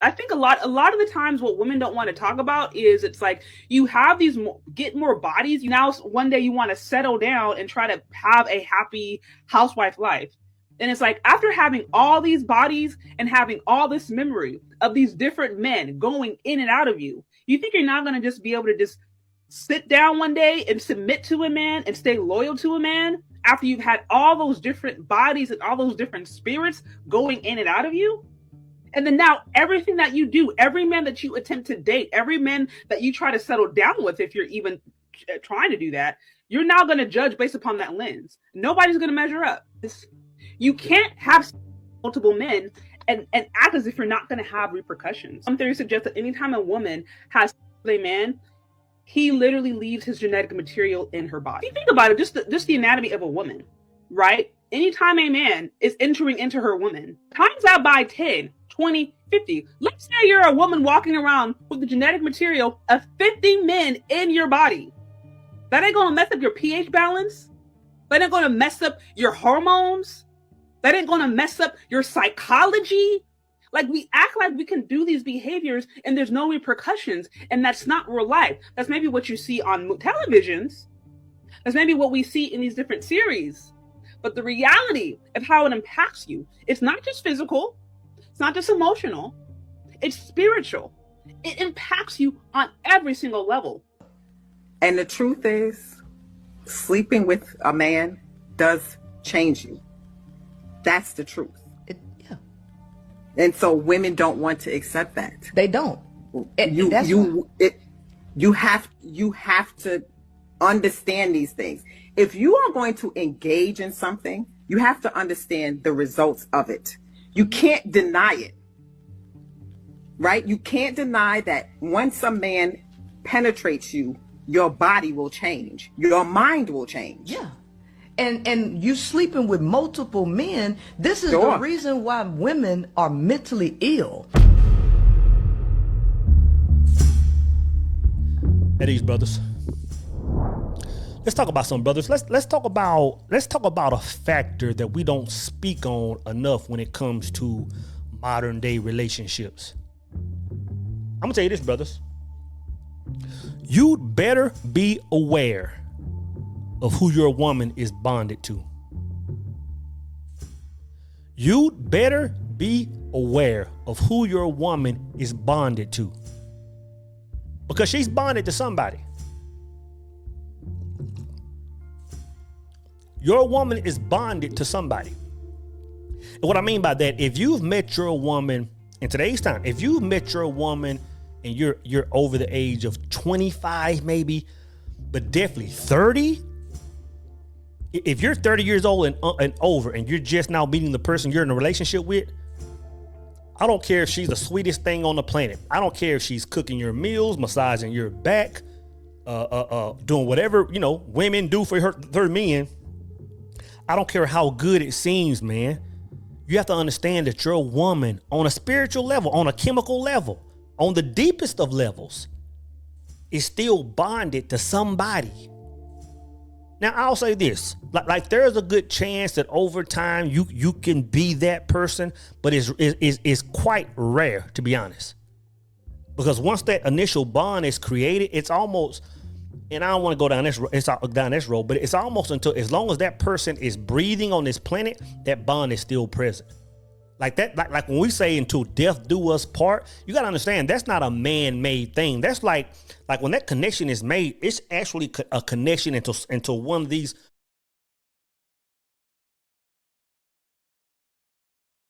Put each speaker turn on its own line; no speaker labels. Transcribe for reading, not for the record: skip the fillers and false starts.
I think a lot of the times what women don't want to talk about is it's like you have these get more bodies. Now one day you want to settle down and try to have a happy housewife life. And it's like after having all these bodies and having all this memory of these different men going in and out of you, you think you're not going to just be able to just sit down one day and submit to a man and stay loyal to a man after you've had all those different bodies and all those different spirits going in and out of you? And then now everything that you do, every man that you attempt to date, every man that you try to settle down with, if you're even trying to do that, you're now going to judge based upon that lens. Nobody's going to measure up. You can't have multiple men and act as if you're not going to have repercussions. Some theories suggest that anytime a woman has a man, he literally leaves his genetic material in her body. If you think about it, just the anatomy of a woman, right? Anytime a man is entering into her woman, times that by 10, 20, 50. Let's say you're a woman walking around with the genetic material of 50 men in your body. That ain't gonna mess up your pH balance. That ain't gonna mess up your hormones. That ain't gonna mess up your psychology. Like we act like we can do these behaviors and there's no repercussions, and that's not real life. That's maybe what you see on televisions. That's maybe what we see in these different series. But the reality of how it impacts you, it's not just physical, it's not just emotional, it's spiritual. It impacts you on every single level.
And the truth is, sleeping with a man does change you. That's the truth.
Yeah.
And so women don't want to accept that.
They don't.
You have to understand these things. If you are going to engage in something, you have to understand the results of it. You can't deny it, right? You can't deny that once a man penetrates you, your body will change. Your mind will change.
Yeah. And you sleeping with multiple men, this is
Sure.
the reason why women are mentally ill.
Hey, these brothers. Let's talk about some brothers. Let's talk about a factor that we don't speak on enough when it comes to modern day relationships. I'm gonna tell you this, brothers. You'd better be aware of who your woman is bonded to. You'd better be aware of who your woman is bonded to. Because she's bonded to somebody. Your woman is bonded to somebody. And what I mean by that, if you've met your woman in today's time, if you've met your woman and you're over the age of 25 maybe, but definitely 30, if you're 30 years old and over and you're just now meeting the person you're in a relationship with, I don't care if she's the sweetest thing on the planet. I don't care if she's cooking your meals, massaging your back, doing whatever, women do for their men. I don't care how good it seems, man. You have to understand that your woman, on a spiritual level, on a chemical level, on the deepest of levels, is still bonded to somebody. Now, I'll say this, like there's a good chance that over time you can be that person, but it's quite rare, to be honest. Because once that initial bond is created, it's almost, and I don't want to go down this road, but it's almost until, as long as that person is breathing on this planet, that bond is still present. Like that, like when we say until death do us part, you got to understand that's not a man-made thing. That's like when that connection is made, it's actually a connection until one of these